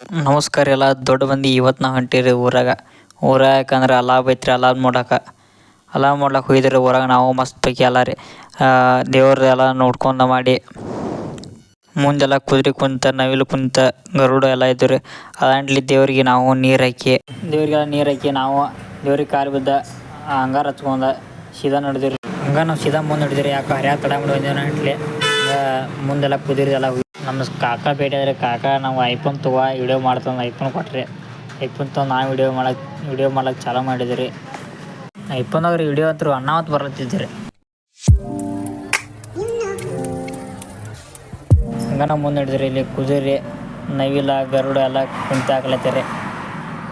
ನಮಸ್ಕಾರ ಎಲ್ಲ ದೊಡ್ಡ ಮಂದಿ. ಇವತ್ತು ನಾವು ಹೊಂಟೀರಿ ಊರಾಗ ಯಾಕಂದ್ರೆ ಅಲಾಬ್ ಐತ್ರಿ. ಅಲಾಬ್ ನೋಡ್ಲಕ್ಕೆ ಹೋಗಿದ್ರಿ ಊರಾಗ. ನಾವು ಮಸ್ತ್ ಪೈಕಿ ಎಲ್ಲ ರೀ ದೇವ್ರ ಎಲ್ಲ ನೋಡ್ಕೊಂಡು ಮಾಡಿ ಮುಂದೆಲ್ಲ ಕುದುರೆ ಕುಂತ, ನವಿಲು ಕುಂತ, ಗರುಡ ಎಲ್ಲ ಇದ್ದು ರೀ. ಅದಂಟ್ಲಿ ದೇವ್ರಿಗೆ ನಾವು ನೀರು ಹಾಕಿ ನಾವು ದೇವ್ರಿಗೆ ಕಾಲು ಬಿದ್ದ ಹಂಗಾರ ಹಚ್ಕೊಂಡ ಸೀದಾ ನಡೆದಿರಿ. ನಾವು ಸೀದಾ ಮುಂದೆ ನಡೆದಿರಿ. ಯಾಕೆ ಹರ್ಯಾಗ ತಡ ಮಾಡಿ ಬಂದೇವ ಅಂಟ್ಲಿ ಮುಂದೆಲ್ಲ ಕುದುರೆದೆಲ್ಲ ನಮ್ಮ ಕಾಕ ಭೇಟಿ ಆದರೆ ಕಾಕ ನಾವು ಐಫೋನ್ ತಗೋ ವಿಡಿಯೋ ಮಾಡ್ತಂದು ಐಫೋನ್ ಕೊಟ್ರಿ. ಐಫೋನ್ ತೊಗೊಂಡು ನಾವು ವಿಡಿಯೋ ಮಾಡ್ಲಿಕ್ಕೆ ಚಾಲೂ ಮಾಡಿದ್ರಿ. ಐಫೋನ್ದಾಗ ವಿಡಿಯೋ ಹತ್ರ ಅಣ್ಣಾವತ್ತು ಬರ್ಲತ್ತಿದ್ರಿ. ನಾವು ಮುಂದೆ ಹಿಡಿದ್ರಿ. ಇಲ್ಲಿ ಕುದುರೆ, ನವಿಲ, ಗರುಡ ಎಲ್ಲ ಕುಂತ ಹಾಕ್ಲತ್ತೀರಿ.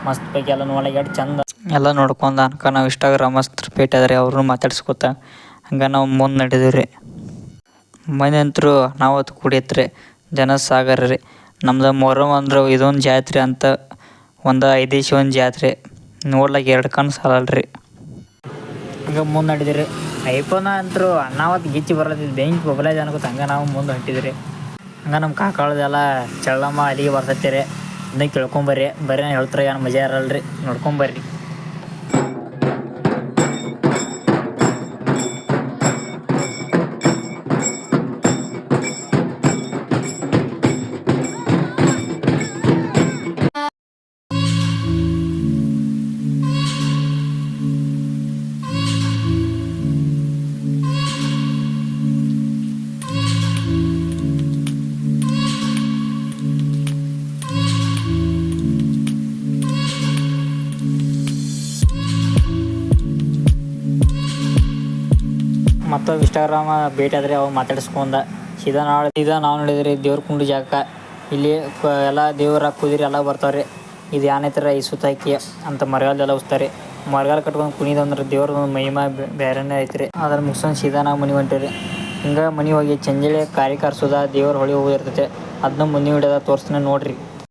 ಮಸ್ತ್ ಪೈಕಿ ಎಲ್ಲ ನೋಡಕ್ಕೆ ಎಷ್ಟು ಚಂದ ಎಲ್ಲ ನೋಡ್ಕೊಂಡು ನಾವು ಇನ್ಸ್ಟಾಗ್ರಾಮ್ ಮಸ್ತ್ ಭೇಟಿ ಆದ್ರಿ. ಅವ್ರನ್ನೂ ಮಾತಾಡ್ಸ್ಕೊತ ನಾವು ಮುಂದೆ ನಡೆದಿವ್ರಿ. ಮನೆ ಅಂತರೂ ನಾವು ಹೊತ್ತು ಕುಡಿಯತ್ರಿ ಜನ ಸಾಗರ ರೀ. ನಮ್ದು ಮೊಹರಂ ಅಂದ್ರೆ ಇದೊಂದು ಜಾತ್ರೆ ಅಂತ ಒಂದು 5 ದಿವ್ಸ ಒಂದು ಜಾತ್ರೆ ನೋಡ್ಲಿಕ್ಕೆ 2 ಕಣ್ಣು ಸಾಲಲ್ರಿ. ಮುಂದೆ ನಡೆದಿರಿ. ಐಫೋನ್ ಅಂತರೂ ಅಣ್ಣಾವತ್ತು ಗಿಚ್ಚಿ ಬರ್ಲತ್ತಿದ್ದು ಬೆಂಕಿ ಬೊಬಲಾಜ್ ಅನ್ಕೋತ ನಾವು ಮುಂದೆ ಹೊಂಟಿದ್ರಿ. ನಮ್ಮ ಕಾಕಾಳದೆಲ್ಲ ಚಳ್ಳಮ್ಮ ಅಲ್ಲಿಗೆ ಬರ್ತೈತಿ. ಅದನ್ನ ಕೇಳ್ಕೊಂಬರ್ರಿ. ಬರೀ ಹೇಳ್ತಾರೆ ಏನು ಮಜಾ ಇರಲ್ರಿ, ನೋಡ್ಕೊಂಬರ್ರಿ. ಮತ್ತು ಇನ್ಸ್ಟಾಗ್ರಾಮ ಭೇಟಿ ಆದರೆ ಅವಾಗ ಮಾತಾಡಿಸ್ಕೊಂಡ ಸೀದಾ ನಾವು ನೋಡಿದ್ರಿ ದೇವ್ರ ಕುಂಡು ಜಾಗಕ್ಕೆ. ಇಲ್ಲಿ ಎಲ್ಲ ದೇವರ ಕುದುರೆ ಎಲ್ಲ ಬರ್ತಾವ್ರಿ. ಇದು ಏನೈತರ ಈ ಸುತ್ತಾಕಿ ಅಂತ ಮರಗಾಲದೆಲ್ಲ ಉಸ್ತಾರೆ. ಮರಗಾಲ ಕಟ್ಕೊಂಡು ಕುಣಿದಂದ್ರೆ ದೇವ್ರದ್ದು ಮಹಿಮಾ ಬೇರೆನೇ ಐತ್ರಿ. ಅದ್ರ ಮುಗಿಸ್ಕೊಂಡು ಸೀದಾ ನಾವು ಮನೆ ಹೊಂಟೀವಿ. ಹಿಂಗೆ ಮನೆ ಹೋಗಿ ಚಂಜಲಿ ಕಾರಿ ಕಾರ್ಸೋದ, ದೇವ್ರ ಹೊಳಿ ಹೋಗಿರ್ತೈತೆ. ಅದನ್ನ ಮುಂದಿನ ವಿಡಿಯೋದಾಗ ತೋರಿಸ್ತೀನಿ ನೋಡ್ರಿ.